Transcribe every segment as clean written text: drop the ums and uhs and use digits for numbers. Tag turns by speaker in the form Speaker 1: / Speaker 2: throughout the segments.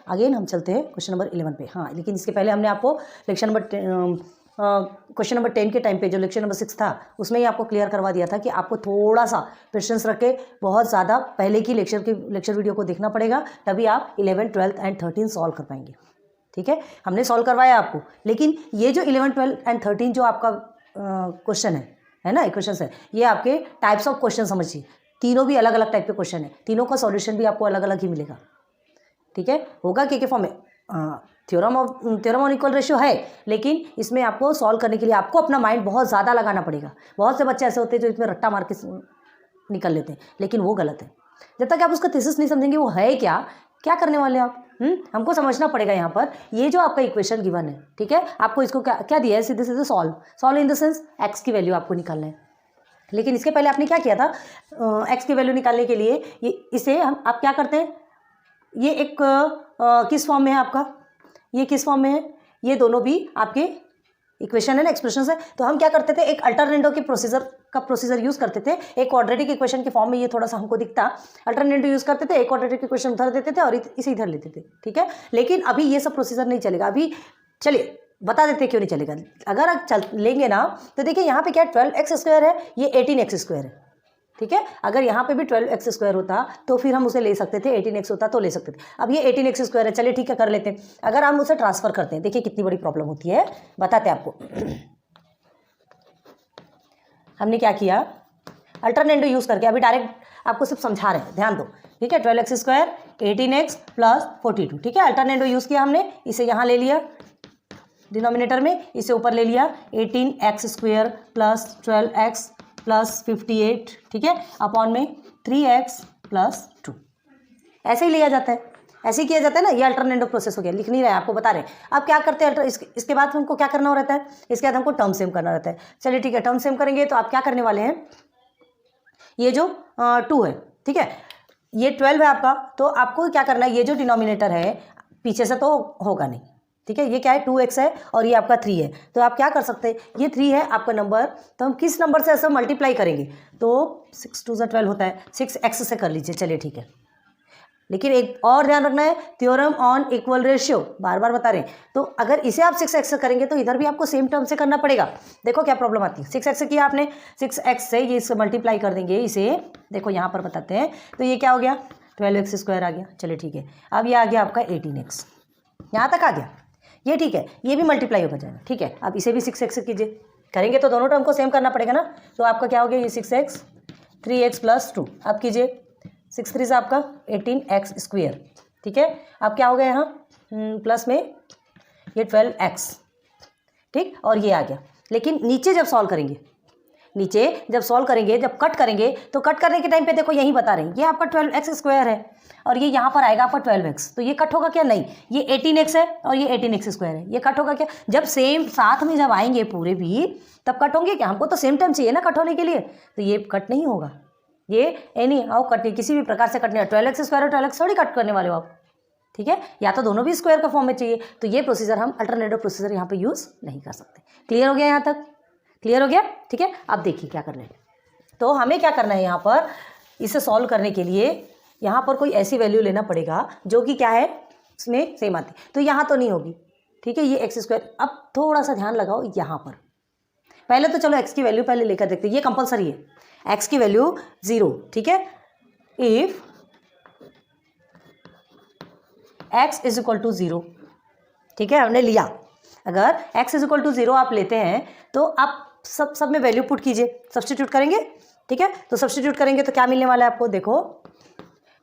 Speaker 1: Again हम चलते हैं क्वेश्चन नंबर 11 पे। हाँ, लेकिन इसके पहले हमने आपको क्वेश्चन नंबर 10 के टाइम पे जो लेक्चर नंबर 6 था उसमें ही आपको क्लियर करवा दिया था कि आपको थोड़ा सा पेशेंस रख के बहुत ज़्यादा पहले की लेक्चर वीडियो को देखना पड़ेगा, तभी आप 11, 12 एंड 13 सॉल्व कर पाएंगे। ठीक है, हमने सॉल्व करवाया आपको, लेकिन ये जो 11, 12 एंड 13 जो आपका क्वेश्चन है ना, क्वेश्चन है, ये आपके टाइप्स ऑफ क्वेश्चन समझिए, तीनों भी अलग अलग टाइप के क्वेश्चन है, तीनों का सॉल्यूशन भी आपको अलग अलग ही मिलेगा। ठीक है, होगा के फॉर्म में, थ्योरम ऑन इक्वल रेशियो है, लेकिन इसमें आपको सॉल्व करने के लिए आपको अपना माइंड बहुत ज़्यादा लगाना पड़ेगा। बहुत से बच्चे ऐसे होते हैं जो इसमें रट्टा मार के निकल लेते हैं, लेकिन वो गलत है। जब तक आप उसका थीसिस नहीं समझेंगे वो है क्या करने वाले आप, हमको समझना पड़ेगा। यहाँ पर ये जो आपका इक्वेशन गिवन है, ठीक है, आपको इसको क्या दिया है, सीधे सीधे solve in the sense x की वैल्यू आपको निकालना है। लेकिन इसके पहले आपने क्या किया था, एक्स की वैल्यू निकालने के लिए इसे आप क्या करते हैं, ये एक किस फॉर्म में है आपका, ये किस फॉर्म में है, ये दोनों भी आपके इक्वेशन है ना, एक्सप्रेशन है। तो हम क्या करते थे, एक अल्टरनेटिव के प्रोसीजर यूज़ करते थे। एक क्वाड्रेटिक इक्वेशन के फॉर्म में ये थोड़ा सा हमको दिखता, अल्टरनेटिव यूज़ करते थे, एक क्वाड्रेटिक इक्वेशन उधर देते थे और इसे इधर लेते थे। ठीक है, लेकिन अभी ये सब प्रोसीजर नहीं चलेगा। अभी चलिए बता देते क्यों नहीं चलेगा। अगर आप लेंगे ना तो देखिए यहाँ पे क्या 12x² है, ये 18x² है। ठीक है, अगर यहाँ पे भी 12x² होता तो फिर हम उसे ले सकते थे, 18x होता तो ले सकते थे। अब ये 18x² है, चलिए ठीक है कर लेते हैं। अगर हम उसे ट्रांसफर करते हैं, देखिए कितनी बड़ी प्रॉब्लम होती है, बताते हैं आपको। हमने क्या किया, अल्टरनेटिव यूज़ करके, अभी डायरेक्ट आपको सिर्फ समझा रहे हैं, ध्यान दो। ठीक है, 12x², 18x + 42। ठीक है, अल्टरनेटिव यूज़ किया हमने, इसे यहाँ ले लिया डिनोमिनेटर में, इसे ऊपर ले लिया 18x² + 12x + 58। ठीक है, अपॉन में 3x + 2। ऐसे ही लिया जाता है, ऐसे ही किया जाता है ना। ये अल्टरनेटिव प्रोसेस हो गया, लिख नहीं रहे हैं, आपको बता रहे हैं। अब क्या करते हैं, इसके बाद हमको क्या करना रहता है, इसके बाद हमको टर्म सेम करना रहता है। चलिए ठीक है, टर्म सेम करेंगे तो आप क्या करने वाले हैं, ये जो 2 है, ठीक है, ये 12 है आपका, तो आपको क्या करना है, ये जो डिनोमिनेटर है पीछे से तो होगा नहीं। ठीक है, ये क्या है 2x है और ये आपका 3 है, तो आप क्या कर सकते हैं, ये 3 है आपका नंबर, तो हम किस नंबर से ऐसा मल्टीप्लाई करेंगे, तो 6 × 2 = 12 होता है, 6x से कर लीजिए। चलिए ठीक है, लेकिन एक और ध्यान रखना है, थ्योरम ऑन इक्वल रेशियो बार बार बता रहे हैं। तो अगर इसे आप 6x से करेंगे तो इधर भी आपको सेम टर्म से करना पड़ेगा। देखो क्या प्रॉब्लम आती है, 6x से किया आपने, 6x से ये इससे मल्टीप्लाई कर देंगे इसे, देखो यहाँ पर बताते हैं, तो ये क्या हो गया 12x² आ गया। चलिए ठीक है, अब ये आ गया आपका 18x, यहाँ तक आ गया, ये ठीक है, ये भी मल्टीप्लाई हो जाएगा। ठीक है, अब इसे भी 6x से कीजिए, करेंगे तो दोनों टर्म को सेम करना पड़ेगा ना। तो आपका क्या हो गया, ये 6x 3x + 2, अब कीजिए 6 3 से आपका 18x²। ठीक है, अब क्या हो गया यहाँ प्लस में ये 12x, ठीक, और ये आ गया। लेकिन नीचे जब सॉल्व करेंगे, जब कट करेंगे तो कट करने के टाइम पे देखो यही बता रहे हैं, ये आपका 12x² है और ये यहाँ पर आएगा आपका 12x, तो ये कट होगा क्या, नहीं, ये 18x है और ये 18x² है, ये कट होगा क्या, जब सेम साथ में जब आएंगे पूरे भी तब कट होंगे क्या, हमको तो सेम टाइम चाहिए ना कट होने के लिए, तो ये कट नहीं होगा, ये एनी हाउ कट नहीं, किसी भी प्रकार से कट नहीं, 12x² और 12x थोड़ी कट करने वाले हो आप। ठीक है, या तो दोनों भी स्क्वायर का फॉर्म में चाहिए, तो ये प्रोसीजर हम अल्टरनेटिव प्रोसीजर यहाँ पे यूज़ नहीं कर सकते। क्लियर हो गया, यहाँ तक क्लियर हो गया। ठीक है, अब देखिए क्या करना है, तो हमें क्या करना है, यहाँ पर इसे सॉल्व करने के लिए यहाँ पर कोई ऐसी वैल्यू लेना पड़ेगा जो कि क्या है इसमें सेम आती, तो यहाँ तो नहीं होगी। ठीक है, ये x², अब थोड़ा सा ध्यान लगाओ यहाँ पर, पहले तो चलो x की वैल्यू पहले लेकर देखते हैं, ये कंपलसरी है, x की वैल्यू 0। ठीक है, इफ x = 0, ठीक है, हमने लिया, अगर x = 0 आप लेते हैं तो आप सब में वैल्यू पुट कीजिए, सब्स्टिट्यूट करेंगे। ठीक है, तो सब्स्टिट्यूट करेंगे तो क्या मिलने वाला है आपको, देखो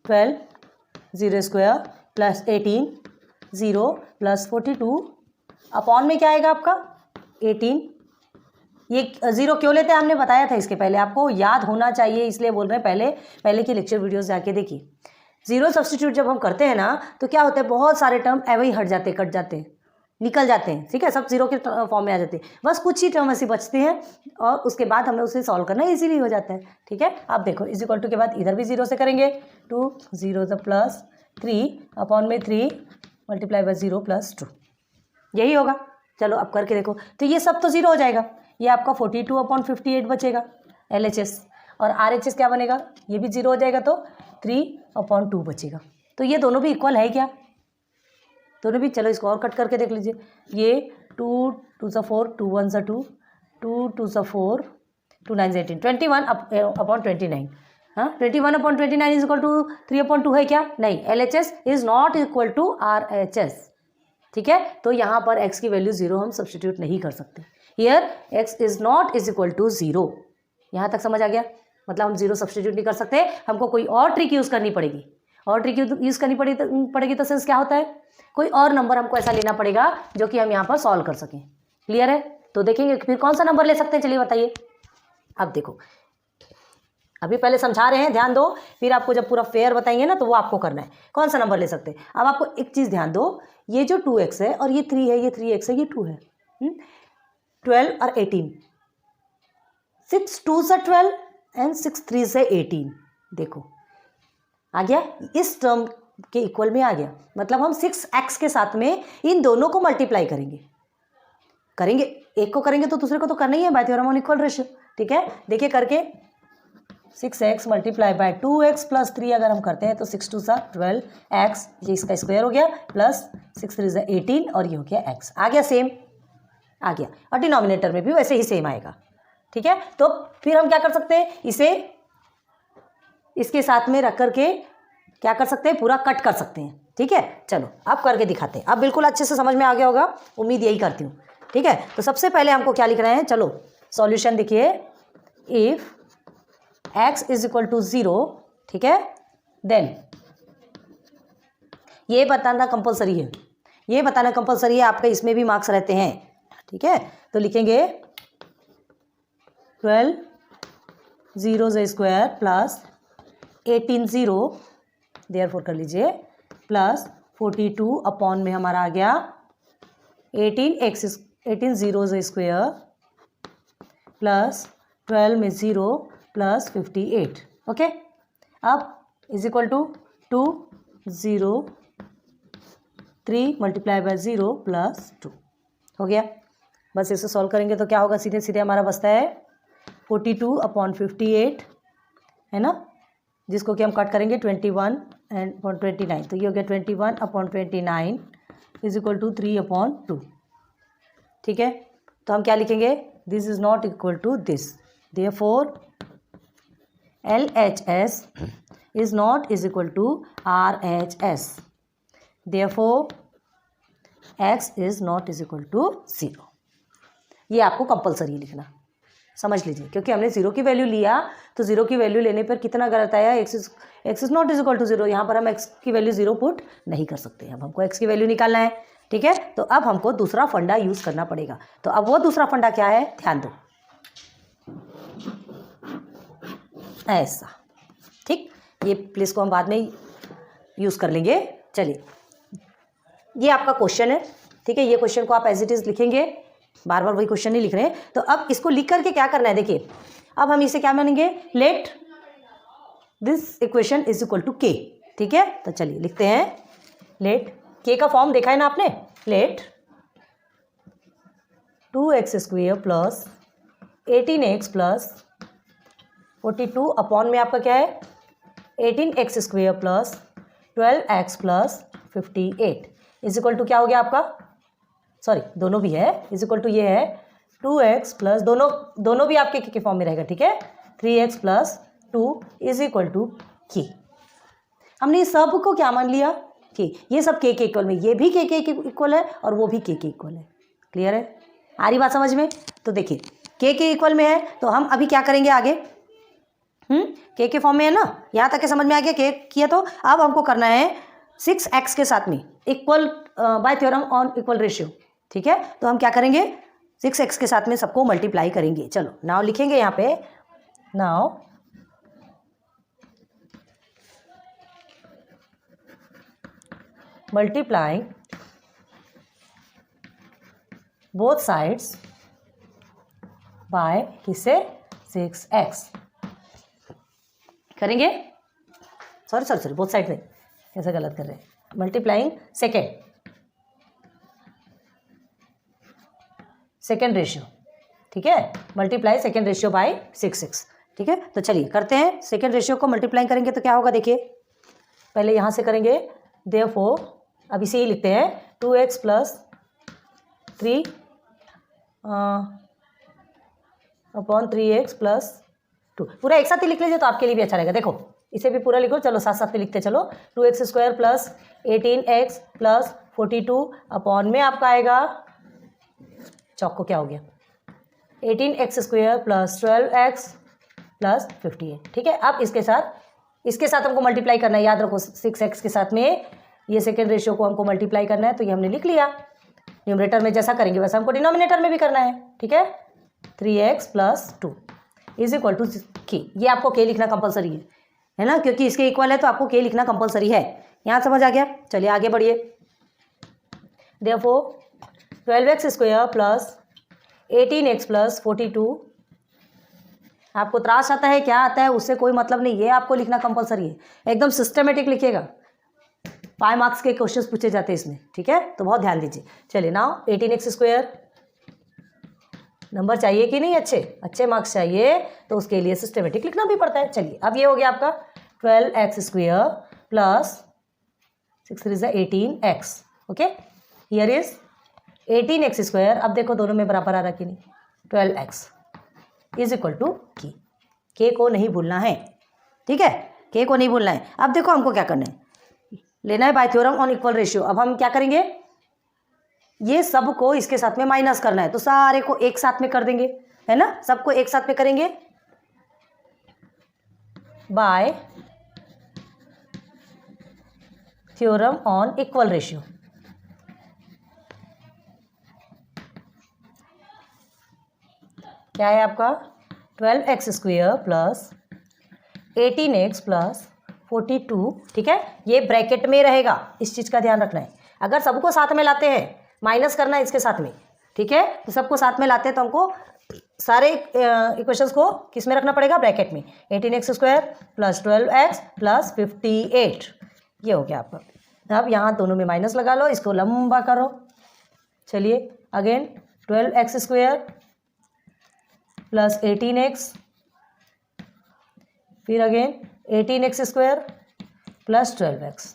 Speaker 1: 12 0² + 18 0 + 42 अपॉन में क्या आएगा आपका 18। ये 0 क्यों लेते हैं हमने बताया था इसके पहले, आपको याद होना चाहिए इसलिए बोल रहे हैं, पहले की लेक्चर वीडियोस जाके देखिए। 0 सब्स्टिट्यूट जब हम करते हैं ना तो क्या होता है, बहुत सारे टर्म एवं ही हट जाते हैं, कट जाते हैं, निकल जाते हैं। ठीक है, सब 0 के फॉर्म में आ जाते हैं, बस कुछ ही टर्म ऐसी बचते हैं और उसके बाद हमें उसे सॉल्व करना इजीली हो जाता है। ठीक है, आप देखो = के बाद इधर भी 0 से करेंगे, 2 0 + 3 अपॉन में 3 × 0 + 2, यही होगा। चलो अब करके देखो, तो ये सब तो 0 हो जाएगा, ये आपका 42/58 बचेगा LHS, और RHS क्या बनेगा, ये भी 0 हो जाएगा, तो 3/2 बचेगा। तो ये दोनों भी इक्वल है क्या, दोनों भी। चलो इसको और कट करके देख लीजिए, ये 2 2 सा 4, 2 1 सा 2, 2 2 सा 4, 2 9 18, 21 अपॉन 29। हाँ, 21 अपॉन 29 इज इक्वल टू 3/2 है क्या? नहीं, LHS is not equal to RHS। ठीक है, तो यहाँ पर x की वैल्यू 0 हम सब्सटीट्यूट नहीं कर सकते। Here x is not is equal to 0। यहाँ तक समझ आ गया? मतलब हम 0 सब्सटीट्यूट नहीं कर सकते, हमको कोई और ट्रिक यूज़ करनी पड़ेगी। और ट्रिक यूज़ करनी पड़ेगी तो सेंस क्या होता है, कोई और नंबर हमको ऐसा लेना पड़ेगा जो कि हम यहाँ पर सॉल्व कर सकें। क्लियर है? तो देखेंगे फिर कौन सा नंबर ले सकते हैं, चलिए बताइए। अब देखो, अभी पहले समझा रहे हैं, ध्यान दो, फिर आपको जब पूरा फेयर बताएंगे ना तो वो आपको करना है। कौन सा नंबर ले सकते हैं? अब आपको एक चीज़ ध्यान दो, ये जो 2x है और ये 3 है, ये 3x है, ये 2 है, 12 और 18, 6 2 से 12 एंड 6 3 से 18। देखो आ गया, इस टर्म के इक्वल में आ गया। मतलब हम 6x के साथ में इन दोनों को मल्टीप्लाई करेंगे, एक को करेंगे तो दूसरे को तो करना ही है bye theorem on equal ratio. ठीक है, देखिए करके 6x multiply by 2x plus 3 अगर हम करते हैं तो 6 2 सा 12x, ये इसका स्क्वायर हो गया, प्लस 6 3 सा 18 और ये हो गया x। आ गया, सेम आ गया, और डिनोमिनेटर में भी वैसे ही सेम आएगा। ठीक है, तो फिर हम क्या कर सकते हैं, इसे इसके साथ में रख करके क्या कर सकते हैं, पूरा कट कर सकते हैं। ठीक है, चलो अब करके दिखाते हैं। अब बिल्कुल अच्छे से समझ में आ गया होगा, उम्मीद यही करती हूँ। ठीक है, तो सबसे पहले हमको क्या लिख रहे हैं, चलो सॉल्यूशन देखिए। If x is equal to 0, ठीक है, देन ये बताना कंपलसरी है, ये बताना कंपलसरी है, आपके इसमें भी मार्क्स रहते हैं। ठीक है, तो लिखेंगे 12 0 से स्क्वायर प्लस 18 0, देयरफॉर कर लीजिए, प्लस 42 अपॉन में हमारा आ गया 18 0 से स्क्वायर प्लस 12 में 0 प्लस 58। ओके, अब is equal to 2 0 3 multiply by 0 plus 2 हो गया। बस इसे सॉल्व करेंगे तो क्या होगा, सीधे सीधे हमारा बचता है 42 अपॉन 58, है ना, जिसको कि हम कट करेंगे 21 एंड अपॉन 29, तो ये हो गया 21 upon 29 is equal to 3 upon 2। ठीक है, तो हम क्या लिखेंगे, this is not equal to this, therefore LHS is not is equal to RHS, therefore x is not is equal to 0। ये आपको कंपलसरी लिखना, समझ लीजिए, क्योंकि हमने 0 की वैल्यू लिया तो 0 की वैल्यू लेने पर कितना गलत आया, x is not is equal to 0। यहाँ पर हम x की वैल्यू 0 पुट नहीं कर सकते, अब हमको x की वैल्यू निकालना है। ठीक है, तो अब हमको दूसरा फंडा यूज़ करना पड़ेगा। तो अब वो दूसरा फंडा क्या है, ध्यान दो, ऐसा। ठीक, ये प्लेस को हम बाद में यूज़ कर लेंगे। चलिए, ये आपका क्वेश्चन है। ठीक है, ये क्वेश्चन को आप एज इट इज़ लिखेंगे, बार बार वही क्वेश्चन नहीं लिख रहे हैं। तो अब इसको लिख करके क्या करना है, देखिए अब हम इसे क्या मानेंगे, let this equation is equal to k। ठीक है, तो चलिए लिखते हैं, लेट k का फॉर्म देखा है ना आपने, let 2x square plus 18x plus 42 upon में आपका क्या है 18x square plus 12x plus 58 is equal to क्या हो गया आपका, सॉरी दोनों भी है, इज इक्वल टू ये है 2x प्लस दोनों भी आपके के फॉर्म में रहेगा। ठीक है, 3x plus 2 is equal to k। हमने इस सब को क्या मान लिया, कि ये सब k के इक्वल में, ये भी k के इक्वल है और वो भी k के इक्वल है। क्लियर है, आ रही बात समझ में? तो देखिए k के इक्वल में है, तो हम अभी क्या करेंगे आगे, k के फॉर्म में है ना, यहाँ तक के समझ में आ गया k किया। तो अब हमको करना है 6x के साथ में equal bye theorem on equal ratio. ठीक है, तो हम क्या करेंगे, 6x के साथ में सबको मल्टीप्लाई करेंगे। चलो नाउ लिखेंगे यहाँ पे, now multiplying both sides by किससे, 6x करेंगे, सॉरी बोथ साइड में, कैसे गलत कर रहे हैं, मल्टीप्लाइंग सेकेंड रेशियो। ठीक है, multiply second ratio by 6x। ठीक है, तो चलिए करते हैं, सेकेंड रेशियो को मल्टीप्लाई करेंगे तो क्या होगा, देखिए पहले यहाँ से करेंगे, देयरफॉर अब इसे ही लिखते हैं 2x plus 3 upon 3x plus 2। पूरा एक साथ ही लिख लीजिए तो आपके लिए भी अच्छा रहेगा। देखो इसे भी पूरा लिखो, चलो साथ साथ में लिखते चलो। 2x square plus 18x plus 42 upon में आपका आएगा, चौक को क्या हो गया, 18x square plus 12x plus 58। ठीक है, अब इसके साथ हमको मल्टीप्लाई करना है, याद रखो 6x के साथ में ये सेकेंड रेशियो को हमको मल्टीप्लाई करना है, तो ये हमने लिख लिया। न्यूमरेटर में जैसा करेंगे वैसा हमको डिनोमिनेटर में भी करना है। ठीक है, 3x plus 2 is equal to k। ये आपको k लिखना कंपलसरी है ना, क्योंकि इसके इक्वल है तो आपको k लिखना कंपलसरी है। यहाँ समझ आ गया? चलिए आगे बढ़िए। Therefore 12x square plus 18x plus 42। आपको त्रास आता है, क्या आता है उससे कोई मतलब नहीं, ये आपको लिखना कंपलसरी है। एकदम सिस्टमेटिक लिखिएगा, 5 मार्क्स के क्वेश्चंस पूछे जाते हैं इसमें। ठीक है, तो बहुत ध्यान दीजिए। चलिए नाउ 18x स्क्वायर, नंबर चाहिए कि नहीं, अच्छे मार्क्स चाहिए तो उसके लिए सिस्टमेटिक लिखना भी पड़ता है। चलिए अब ये हो गया आपका 12x square plus 6 3 18x। Okay, here is 18x square. अब देखो दोनों में बराबर आ रहा कि नहीं, 12x इज इक्वल टू के को नहीं भूलना है। ठीक है, के को नहीं भूलना है। अब देखो हमको क्या करना है, लेना है bye theorem on equal ratio. अब हम क्या करेंगे, ये सब को इसके साथ में माइनस करना है, तो सारे को एक साथ में कर देंगे, है ना, सबको एक साथ में करेंगे bye theorem on equal ratio. क्या है आपका 12x square plus 18x plus 42। ठीक है, ये ब्रैकेट में रहेगा, इस चीज़ का ध्यान रखना है। अगर सबको साथ में लाते हैं, माइनस करना है इसके साथ में, ठीक है, तो सबको साथ में लाते हैं तो हमको सारे इक्वेशंस को किस में रखना पड़ेगा, ब्रैकेट में। 18x square plus 12x plus 58, ये हो गया आपका। अब यहाँ दोनों में माइनस लगा लो, इसको लंबा करो। चलिए again 12x square plus 18x, फिर again 18x square plus 12x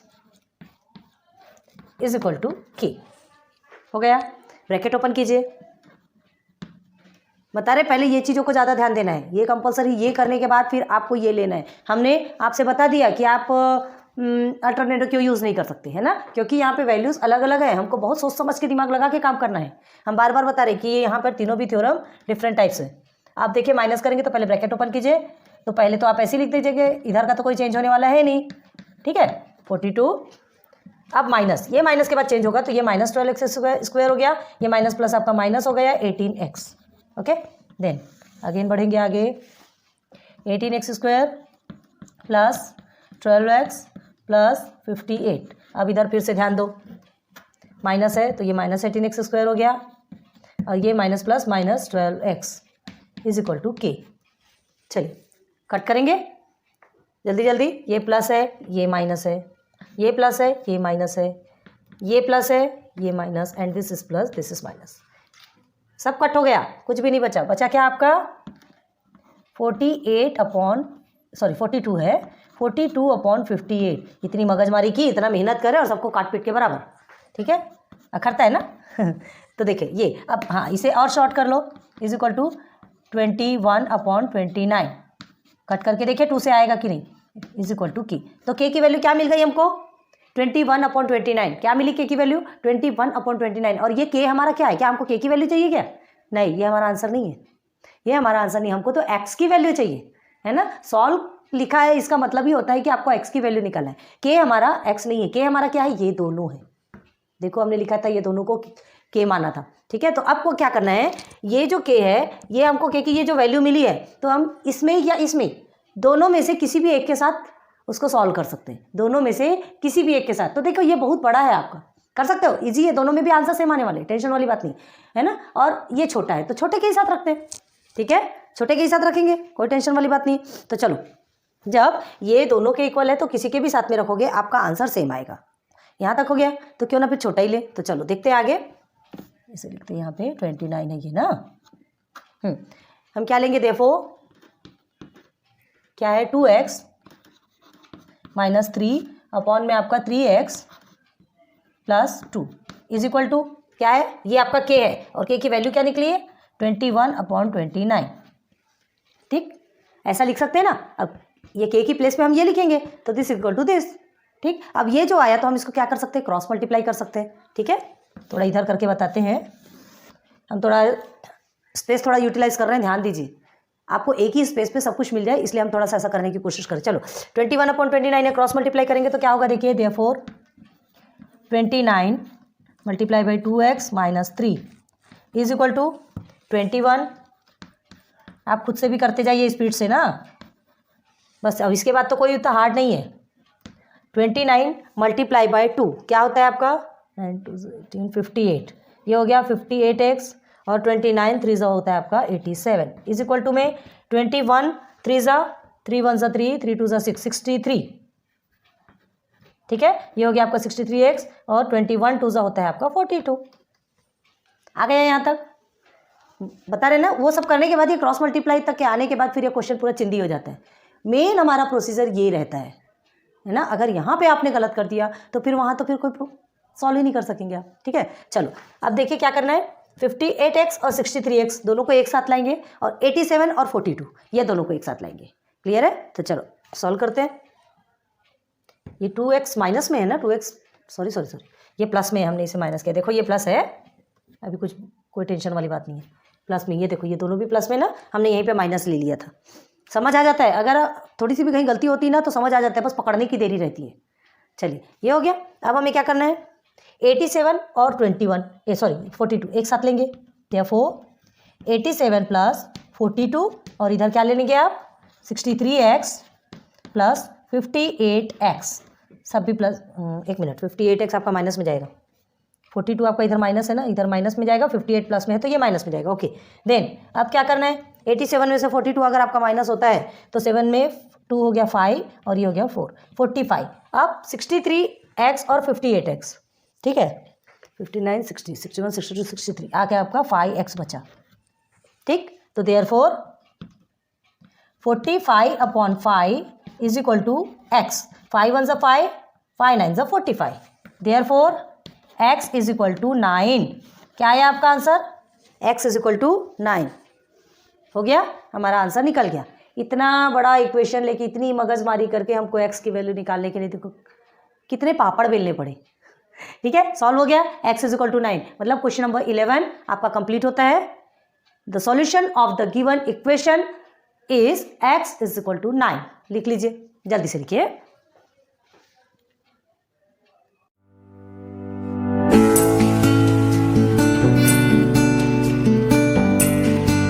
Speaker 1: is equal to k। हो गया, ब्रैकेट ओपन कीजिए। बता रहे पहले ये चीज़ों को ज़्यादा ध्यान देना है, ये कंपलसरी, ये करने के बाद फिर आपको ये लेना है। हमने आपसे बता दिया कि आप अल्टरनेटिव क्यों यूज़ नहीं कर सकते, है ना, क्योंकि यहाँ पे वैल्यूज़ अलग अलग है, हमको बहुत सोच समझ के दिमाग लगा के काम करना है। हम बार बार बता रहे कि ये यहाँ पर तीनों भी थ्योरम डिफरेंट टाइप्स है। आप देखिए माइनस करेंगे तो पहले ब्रैकेट ओपन कीजिए, तो पहले तो आप ऐसे ही लिख दीजिएगा, इधर का तो कोई चेंज होने वाला है नहीं। ठीक है, 42, अब माइनस, ये माइनस के बाद चेंज होगा तो ये माइनस 12x स्क्वायर हो गया, ये माइनस प्लस आपका माइनस हो गया 18x। ओके, देन अगेन बढ़ेंगे आगे, 18x square plus 12x plus 58। अब इधर फिर से ध्यान दो, माइनस है तो ये माइनस 18x स्क्वायर हो गया, और ये minus plus minus 12x is equal to k। चलिए कट करेंगे जल्दी जल्दी। ये प्लस है, ये माइनस है, ये प्लस है, ये माइनस है, ये प्लस है, ये minus, and this is plus, this is minus. सब कट हो गया, कुछ भी नहीं बचा। बचा क्या आपका 42 है, 42 अपॉन 58। इतनी मगजमारी की, इतना मेहनत करे और सबको काट पीट के बराबर। ठीक है, अखरता है ना तो देखिए ये अब, हाँ इसे और शॉर्ट कर लो, is equal to 21 upon 29। Cut करके देखिए 2 से आएगा कि नहीं, इज इक्वल टू k। तो k की वैल्यू क्या मिल गई हमको, 21 अपॉन 29। क्या मिली k की वैल्यू, 21 अपॉन 29। और ये k हमारा क्या है, क्या हमको k की वैल्यू चाहिए क्या, नहीं, ये हमारा आंसर नहीं है, ये हमारा आंसर नहीं, हमको तो x की वैल्यू चाहिए, है ना। सॉल्व लिखा है, इसका मतलब ही होता है कि आपको x की वैल्यू निकालना है। k हमारा x नहीं है, k हमारा क्या है, ये दोनों है। देखो हमने लिखा था ये दोनों को k माना था। ठीक है, तो आपको क्या करना है, ये जो k है, ये हमको k की ये जो वैल्यू मिली है, तो हम इसमें या इसमें दोनों में से किसी भी एक के साथ उसको सॉल्व कर सकते हैं, दोनों में से किसी भी एक के साथ। तो देखो ये बहुत बड़ा है, आपका कर सकते हो, इजी है, दोनों में भी आंसर सेम आने वाले, टेंशन वाली बात नहीं है ना। और ये छोटा है तो छोटे के ही साथ रखते हैं, ठीक है, छोटे के ही साथ रखेंगे, कोई टेंशन वाली बात नहीं। तो चलो, जब ये दोनों के इक्वल है तो किसी के भी साथ में रखोगे आपका आंसर सेम आएगा। यहाँ तक हो गया, तो क्यों ना फिर छोटा ही ले। तो चलो देखते हैं आगे, इसे लिखते हैं यहाँ पे 29 है ये ना। हम क्या लेंगे, देखो क्या है, 2x माइनस 3 अपॉन में आपका 3x plus 2। Is equal to क्या है, ये आपका k है और k की वैल्यू क्या निकली है 21/29। ठीक, ऐसा लिख सकते हैं ना। अब ये k की प्लेस पे हम ये लिखेंगे तो दिस इक्वल टू दिस। ठीक, अब ये जो आया तो हम इसको क्या कर सकते हैं, क्रॉस मल्टीप्लाई कर सकते हैं। ठीक है, थोड़ा इधर करके बताते हैं, हम थोड़ा स्पेस थोड़ा यूटिलाइज कर रहे हैं, ध्यान दीजिए। आपको एक ही स्पेस पे सब कुछ मिल जाए इसलिए हम थोड़ा सा ऐसा करने की कोशिश करें। चलो 21/29 है, क्रॉस मल्टीप्लाई करेंगे तो क्या होगा, देखिए therefore 29 multiply by 2x minus 3 is equal to 21। आप खुद से भी करते जाइए स्पीड से ना, बस। अब इसके बाद तो कोई उतना हार्ड नहीं है। 29 मल्टीप्लाई बाई 2 क्या होता है आपका 9 2 18 58, ये हो गया 58x और 29 3 होता है आपका 87 इज इक्वल टू में 21 3 3 1 3 3 2 6 63। ठीक है, ये हो गया आपका 63x और 21 2 होता है आपका 42। आ गया यहाँ तक, बता रहे ना। वो सब करने के बाद ये क्रॉस मल्टीप्लाई तक के आने के बाद फिर ये क्वेश्चन पूरा चिंदी हो जाता है। मेन हमारा प्रोसीजर ये रहता है ना। अगर यहाँ पे आपने गलत कर दिया तो फिर वहाँ तो फिर कोई सॉल्व ही नहीं कर सकेंगे आप। ठीक है, चलो अब देखिए क्या करना है। 58x और 63x दोनों को एक साथ लाएंगे और 87 और 42 ये दोनों को एक साथ लाएंगे। क्लियर है, तो चलो सॉल्व करते हैं। ये 2x माइनस में है ना, 2x सॉरी ये प्लस में है, हमने इसे माइनस किया। देखो ये प्लस है, अभी कोई टेंशन वाली बात नहीं है, प्लस में। ये देखो ये दोनों भी प्लस में ना, हमने यहीं पे माइनस ले लिया था। समझ आ जाता है, अगर थोड़ी सी भी कहीं गलती होती है ना तो समझ आ जाता है, बस पकड़ने की देरी रहती है। चलिए ये हो गया। अब हमें क्या करना है, 87 और 42 एक साथ लेंगे। देयरफॉर 87 प्लस 42 और इधर क्या लेंगे आप 63x प्लस 58x, सब भी प्लस। एक मिनट, 58x आपका माइनस में जाएगा, 42 आपका इधर माइनस है ना, इधर माइनस में जाएगा, 58 प्लस में है तो ये माइनस में जाएगा। ओके, देन अब क्या करना है, 87 में से 42 अगर आपका माइनस होता है तो 7 में 2 हो गया 5 और ये हो गया 4, 45। अब 63x और 58x, ठीक है, 59 60 61 62 63 आ गया आपका 5x बचा। ठीक, तो therefore 45/5 is equal to x। 5 1 5, 5 9 45। Therefore x is equal to 9। क्या है आपका answer, x is equal to 9। हो गया, हमारा आंसर निकल गया। इतना बड़ा इक्वेशन लेके इतनी मगजमारी करके हमको x की वैल्यू निकालने के लिए देखो कितने पापड़ बेलने पड़े। ठीक है, सॉल्व हो गया। x इज इक्वल टू 9, मतलब क्वेश्चन नंबर 11 आपका कंप्लीट होता है। The solution of the given equation is x is equal to 9। लिख लीजिए, जल्दी से लिखिए।